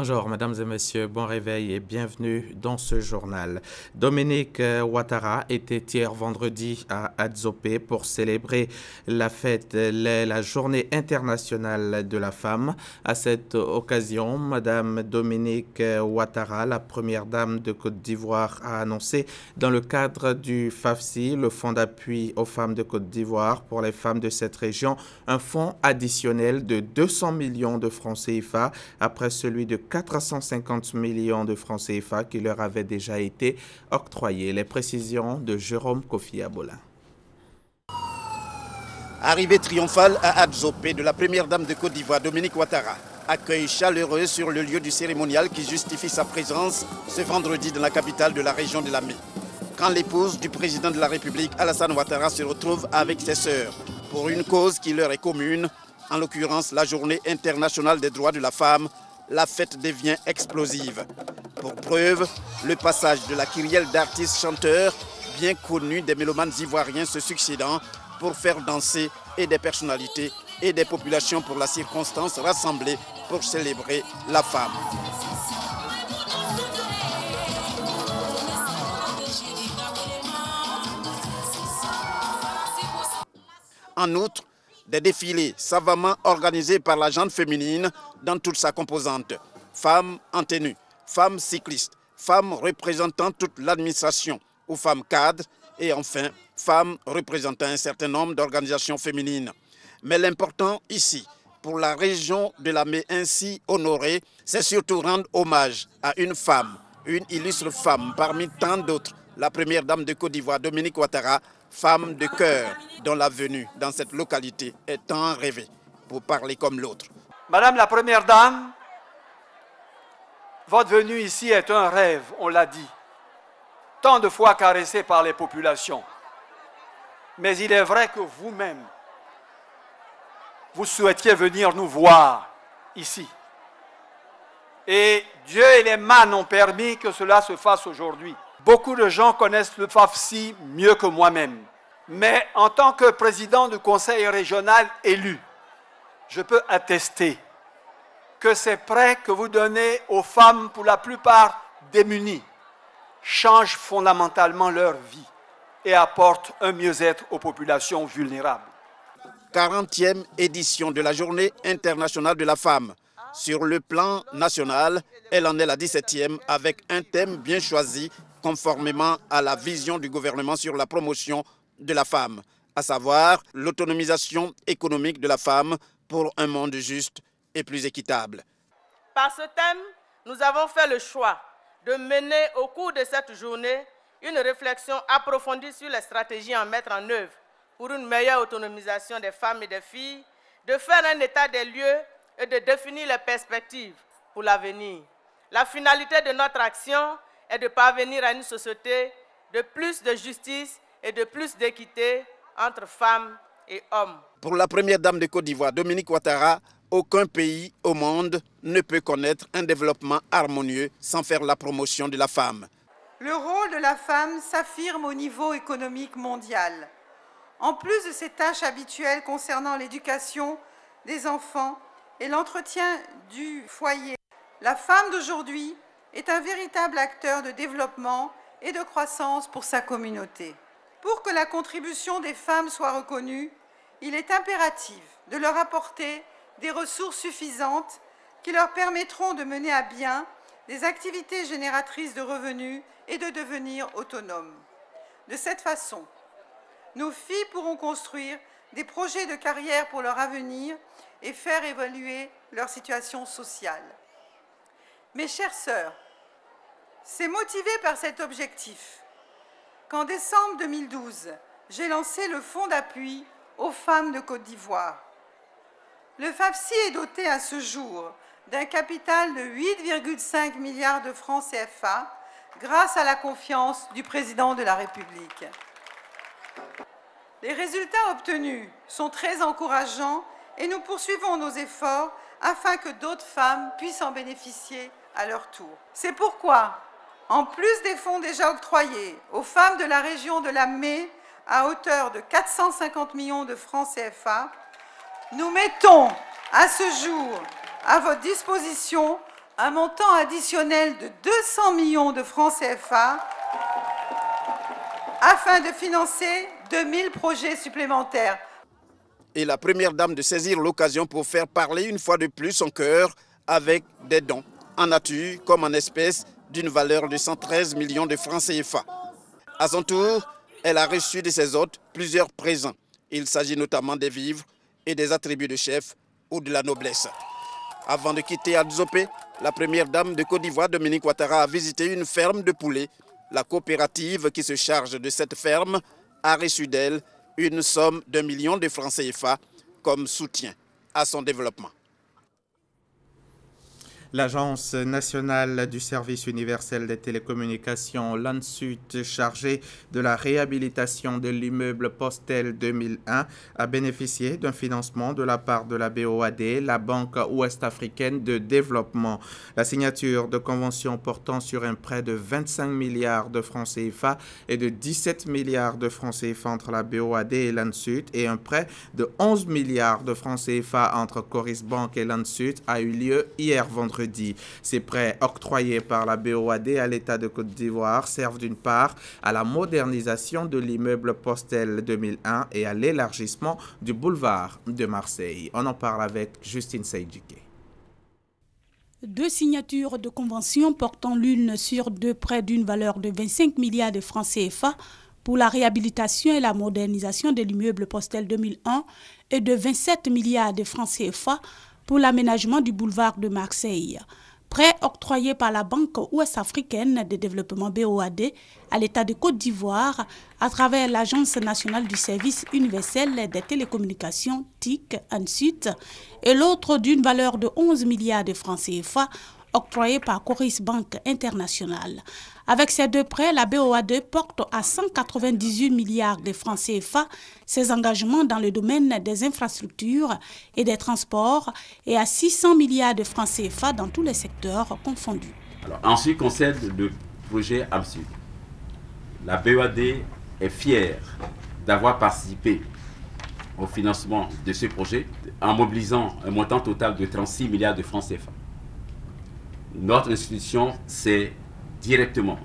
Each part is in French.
Bonjour, mesdames et messieurs, bon réveil et bienvenue dans ce journal. Dominique Ouattara était hier vendredi à Adzopé pour célébrer la fête, la journée internationale de la femme. À cette occasion, madame Dominique Ouattara, la première dame de Côte d'Ivoire, a annoncé dans le cadre du FAFSI, le Fonds d'appui aux femmes de Côte d'Ivoire pour les femmes de cette région, un fonds additionnel de 200 millions de francs CFA après celui de 450 millions de francs CFA qui leur avaient déjà été octroyés. Les précisions de Jérôme Kofi Abola. Arrivée triomphale à Adzopé de la première dame de Côte d'Ivoire, Dominique Ouattara. Accueil chaleureux sur le lieu du cérémonial qui justifie sa présence ce vendredi dans la capitale de la région de Lamé. Quand l'épouse du président de la République, Alassane Ouattara, se retrouve avec ses sœurs pour une cause qui leur est commune, en l'occurrence la journée internationale des droits de la femme, la fête devient explosive. Pour preuve, le passage de la kyrielle d'artistes chanteurs bien connus des mélomanes ivoiriens se succédant pour faire danser et des personnalités et des populations pour la circonstance rassemblées pour célébrer la femme. En outre, des défilés savamment organisés par la gente féminine dans toute sa composante. Femmes en tenue, femmes cyclistes, femmes représentant toute l'administration ou femmes cadres et enfin femmes représentant un certain nombre d'organisations féminines. Mais l'important ici, pour la région de Lamé ainsi honorée, c'est surtout rendre hommage à une femme, une illustre femme parmi tant d'autres, la première dame de Côte d'Ivoire, Dominique Ouattara, femme de cœur dont la venue dans cette localité est tant rêvée, pour parler comme l'autre. Madame la Première Dame, votre venue ici est un rêve, on l'a dit, tant de fois caressé par les populations. Mais il est vrai que vous-même, vous souhaitiez venir nous voir ici. Et Dieu et les mânes ont permis que cela se fasse aujourd'hui. Beaucoup de gens connaissent le FAFSI mieux que moi-même. Mais en tant que président du conseil régional élu, je peux attester que ces prêts que vous donnez aux femmes, pour la plupart démunies, changent fondamentalement leur vie et apportent un mieux-être aux populations vulnérables. 40e édition de la Journée internationale de la femme. Sur le plan national, elle en est la 17e avec un thème bien choisi conformément à la vision du gouvernement sur la promotion de la femme, à savoir l'autonomisation économique de la femme pour un monde juste et plus équitable. Par ce thème, nous avons fait le choix de mener au cours de cette journée une réflexion approfondie sur les stratégies à mettre en œuvre pour une meilleure autonomisation des femmes et des filles, de faire un état des lieux et de définir les perspectives pour l'avenir. La finalité de notre action est de parvenir à une société de plus de justice et de plus d'équité entre femmes et hommes. Pour la première dame de Côte d'Ivoire, Dominique Ouattara, aucun pays au monde ne peut connaître un développement harmonieux sans faire la promotion de la femme. Le rôle de la femme s'affirme au niveau économique mondial. En plus de ses tâches habituelles concernant l'éducation des enfants et l'entretien du foyer, la femme d'aujourd'hui est un véritable acteur de développement et de croissance pour sa communauté. Pour que la contribution des femmes soit reconnue, il est impératif de leur apporter des ressources suffisantes qui leur permettront de mener à bien des activités génératrices de revenus et de devenir autonomes. De cette façon, nos filles pourront construire des projets de carrière pour leur avenir et faire évoluer leur situation sociale. Mes chères sœurs, c'est motivé par cet objectif qu'en décembre 2012, j'ai lancé le Fonds d'appui aux femmes de Côte d'Ivoire. Le FAFSI est doté à ce jour d'un capital de 8,5 milliards de francs CFA grâce à la confiance du président de la République. Les résultats obtenus sont très encourageants et nous poursuivons nos efforts afin que d'autres femmes puissent en bénéficier à leur tour. C'est pourquoi, en plus des fonds déjà octroyés aux femmes de la région de Lamé à hauteur de 450 millions de francs CFA, nous mettons à ce jour à votre disposition un montant additionnel de 200 millions de francs CFA afin de financer 2000 projets supplémentaires. Et la première dame de saisir l'occasion pour faire parler une fois de plus son cœur avec des dons en nature comme en espèces d'une valeur de 113 millions de francs CFA. À son tour, elle a reçu de ses hôtes plusieurs présents. Il s'agit notamment des vivres et des attributs de chef ou de la noblesse. Avant de quitter Adzopé, la première dame de Côte d'Ivoire, Dominique Ouattara, a visité une ferme de poulets. La coopérative qui se charge de cette ferme a reçu d'elle une somme d'1 million de francs CFA comme soutien à son développement. L'Agence nationale du service universel des télécommunications, l'ANSUT, chargée de la réhabilitation de l'immeuble Postel 2001, a bénéficié d'un financement de la part de la BOAD, la Banque ouest-africaine de développement. La signature de conventions portant sur un prêt de 25 milliards de francs CFA et de 17 milliards de francs CFA entre la BOAD et l'ANSUT et un prêt de 11 milliards de francs CFA entre Coris Bank et l'ANSUT a eu lieu hier vendredi. Ces prêts octroyés par la BOAD à l'État de Côte d'Ivoire servent d'une part à la modernisation de l'immeuble Postel 2001 et à l'élargissement du boulevard de Marseille. On en parle avec Justine Seydjike. 2 signatures de conventions portant l'une sur 2 prêts d'une valeur de 25 milliards de francs CFA pour la réhabilitation et la modernisation de l'immeuble Postel 2001 et de 27 milliards de francs CFA pour l'aménagement du boulevard de Marseille. Prêt octroyé par la Banque ouest-africaine de développement BOAD à l'État de Côte d'Ivoire à travers l'Agence nationale du service universel des télécommunications TIC, ANSUT, et l'autre d'une valeur de 11 milliards de francs CFA octroyé par Coris Bank International. Avec ces 2 prêts, la BOAD porte à 198 milliards de francs CFA ses engagements dans le domaine des infrastructures et des transports et à 600 milliards de francs CFA dans tous les secteurs confondus. Alors, en ce qui concerne le projet AMSUT, la BOAD est fière d'avoir participé au financement de ce projet en mobilisant un montant total de 36 milliards de francs CFA. Notre institution s'est directement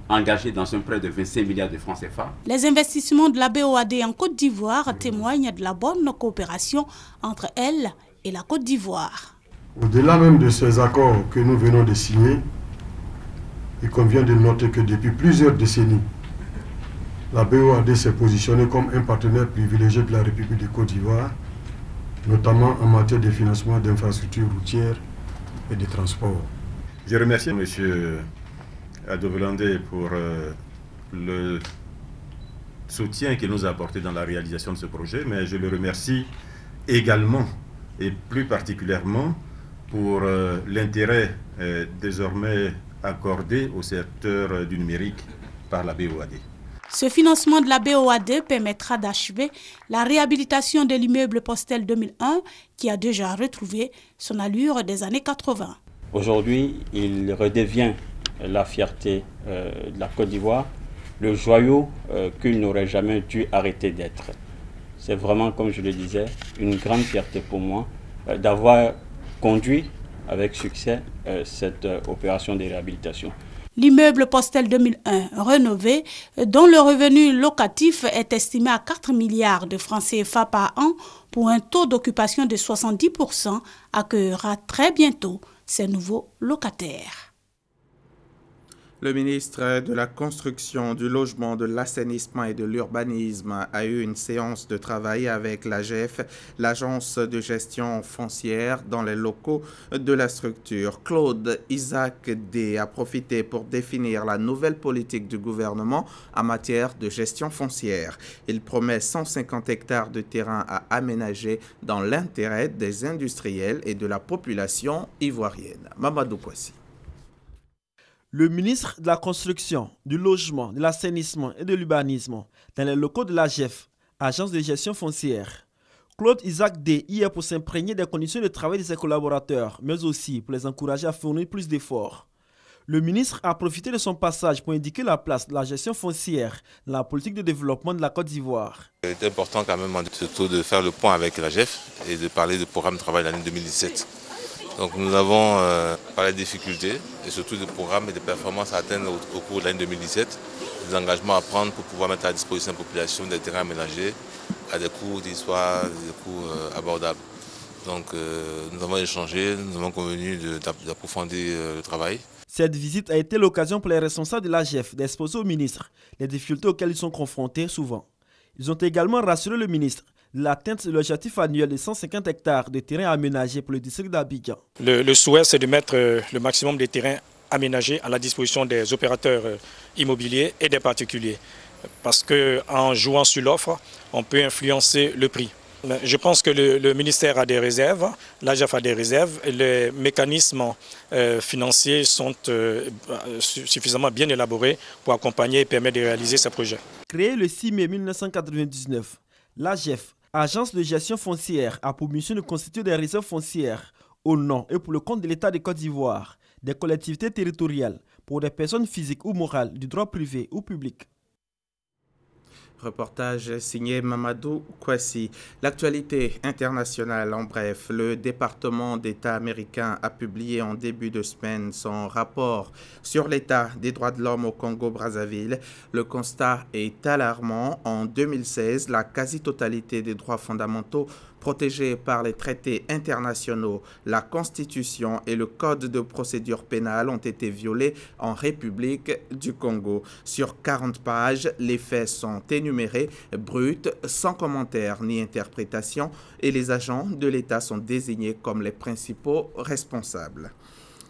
engagée dans un prêt de 25 milliards de francs CFA. Les investissements de la BOAD en Côte d'Ivoire témoignent de la bonne coopération entre elle et la Côte d'Ivoire. Au-delà même de ces accords que nous venons de signer, il convient de noter que depuis plusieurs décennies, la BOAD s'est positionnée comme un partenaire privilégié de la République de Côte d'Ivoire, notamment en matière de financement d'infrastructures routières et de transport. Je remercie M. Adovelandé pour le soutien qu'il nous a apporté dans la réalisation de ce projet, mais je le remercie également et plus particulièrement pour l'intérêt désormais accordé au secteur du numérique par la BOAD. Ce financement de la BOAD permettra d'achever la réhabilitation de l'immeuble Postel 2001 qui a déjà retrouvé son allure des années 80. Aujourd'hui, il redevient la fierté de la Côte d'Ivoire, le joyau qu'il n'aurait jamais dû arrêter d'être. C'est vraiment, comme je le disais, une grande fierté pour moi d'avoir conduit avec succès cette opération de réhabilitation. L'immeuble Postel 2001 rénové, dont le revenu locatif est estimé à 4 milliards de francs CFA par an pour un taux d'occupation de 70%, accueillera très bientôt ces nouveaux locataires. Le ministre de la Construction, du Logement, de l'Assainissement et de l'Urbanisme a eu une séance de travail avec l'AGF, l'Agence de gestion foncière, dans les locaux de la structure. Claude Isaac D a profité pour définir la nouvelle politique du gouvernement en matière de gestion foncière. Il promet 150 hectares de terrain à aménager dans l'intérêt des industriels et de la population ivoirienne. Mamadou Kouassi. Le ministre de la Construction, du Logement, de l'Assainissement et de l'Urbanisme, dans les locaux de l'AGF, Agence de gestion foncière. Claude Isaac D, hier pour s'imprégner des conditions de travail de ses collaborateurs, mais aussi pour les encourager à fournir plus d'efforts. Le ministre a profité de son passage pour indiquer la place de la gestion foncière dans la politique de développement de la Côte d'Ivoire. C'est important quand même surtout de faire le point avec l'AGF et de parler du programme de travail de l'année 2017. Donc nous avons parlé des difficultés et surtout des programmes et des performances à atteindre au cours de l'année 2017, des engagements à prendre pour pouvoir mettre à disposition de la population des terrains aménagés à des coûts abordables. Donc nous avons échangé, nous avons convenu d'approfondir le travail. Cette visite a été l'occasion pour les responsables de l'AGF d'exposer au ministre les difficultés auxquelles ils sont confrontés souvent. Ils ont également rassuré le ministre de l'atteinte de l'objectif annuel de 150 hectares de terrains aménagés pour le district d'Abidjan. Le souhait, c'est de mettre le maximum de terrains aménagés à la disposition des opérateurs immobiliers et des particuliers. Parce qu'en jouant sur l'offre, on peut influencer le prix. Je pense que le ministère a des réserves, l'AGF a des réserves, et les mécanismes financiers sont suffisamment bien élaborés pour accompagner et permettre de réaliser ces projets. Créé le 6 mai 1999, l'AGF, Agence de gestion foncière, a pour mission de constituer des réserves foncières au nom et pour le compte de l'État de Côte d'Ivoire, des collectivités territoriales, pour des personnes physiques ou morales du droit privé ou public. Reportage signé Mamadou Kwasi. L'actualité internationale en bref. Le département d'État américain a publié en début de semaine son rapport sur l'état des droits de l'homme au Congo-Brazzaville. Le constat est alarmant. En 2016, la quasi-totalité des droits fondamentaux protégés par les traités internationaux, la Constitution et le Code de procédure pénale ont été violés en République du Congo. Sur 40 pages, les faits sont énumérés, bruts, sans commentaire ni interprétation, et les agents de l'État sont désignés comme les principaux responsables.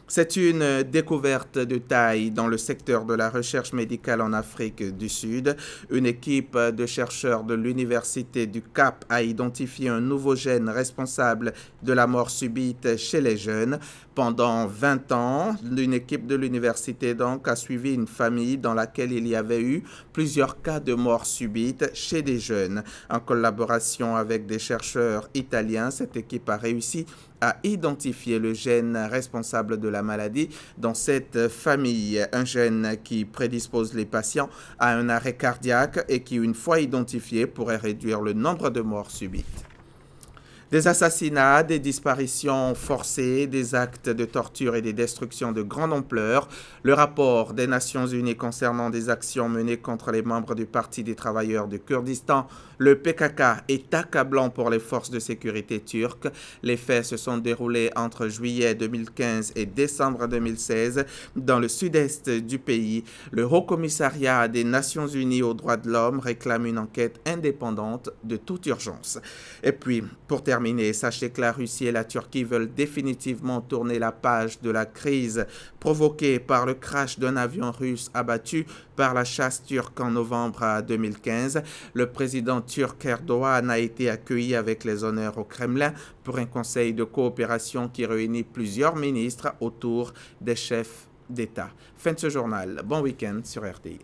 C'est une découverte de taille dans le secteur de la recherche médicale en Afrique du Sud. Une équipe de chercheurs de l'Université du Cap a identifié un nouveau gène responsable de la mort subite chez les jeunes. Pendant 20 ans, une équipe de l'université donc a suivi une famille dans laquelle il y avait eu plusieurs cas de mort subite chez des jeunes. En collaboration avec des chercheurs italiens, cette équipe a réussi à identifier le gène responsable de la maladie dans cette famille. Un gène qui prédispose les patients à un arrêt cardiaque et qui, une fois identifié, pourrait réduire le nombre de morts subites. Des assassinats, des disparitions forcées, des actes de torture et des destructions de grande ampleur. Le rapport des Nations Unies concernant des actions menées contre les membres du Parti des travailleurs du Kurdistan, le PKK, est accablant pour les forces de sécurité turques. Les faits se sont déroulés entre juillet 2015 et décembre 2016 dans le sud-est du pays. Le Haut Commissariat des Nations Unies aux droits de l'homme réclame une enquête indépendante de toute urgence. Et puis, pour terminer, sachez que la Russie et la Turquie veulent définitivement tourner la page de la crise provoquée par le crash d'un avion russe abattu par la chasse turque en novembre 2015. Le président turc Erdogan a été accueilli avec les honneurs au Kremlin pour un conseil de coopération qui réunit plusieurs ministres autour des chefs d'État. Fin de ce journal. Bon week-end sur RTI.